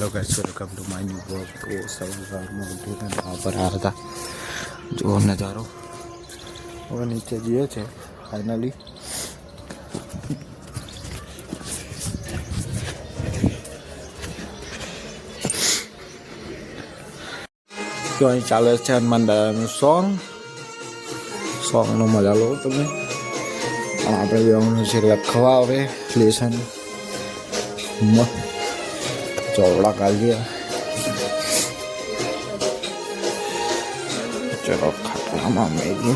Hello guys, welcome to my new blog. तो सवार में उठे थे, वहाँ पर आया था जो नज़ारो वो नीचे जिए थे फाइनली। तो અહીં ચાલે છે હનુમાન દાદાનું સોંગનો મજા લો તમે। આપણે જવાનું છે લખવા હવે લેસન ચોવડા કાઢીએ। ચલો ખાટલામાં મેગી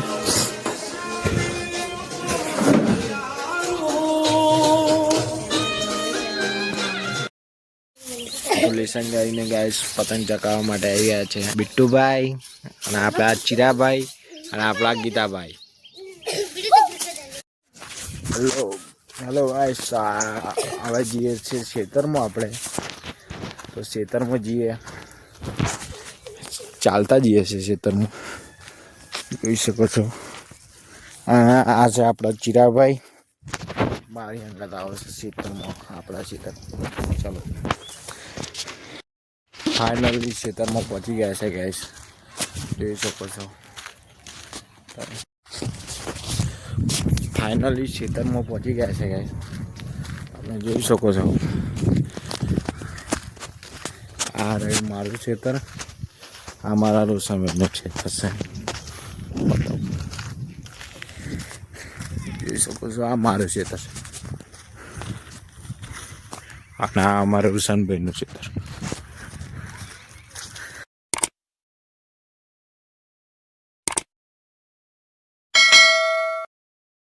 લેસન કરીને ગાઈસ પતંગ ચકાવવા માટે આવી ગયા છે બિટ્ટુભાઈ અને આપણા ચિરાભાઈ અને આપણા ગીતાભાઈ। હેલો હેલો ગાઈસ, હવે જઈએ છીએ ખેતરમાં આપણે। તો ખેતરમાં જઈએ, ચાલતા જઈએ છીએ ખેતરમાં, જોઈ શકો છો। આ છે આપણા ચિરાભાઈ, મારી અંગત આવે છે ખેતરમાં આપણા ખેતર। ચલો फाइनली खेतर में पहुंची गया है गैस, જોઈ શકો છો। फाइनली खेतर में पहुंची गया है गैस, आपने જોઈ શકો છો। आ रही मारू खेतर, हमारा रोशन क्षेत्र से જોઈ શકો છો। आ मारू खेतर, हमारा रोशन भाई क्षेत्र।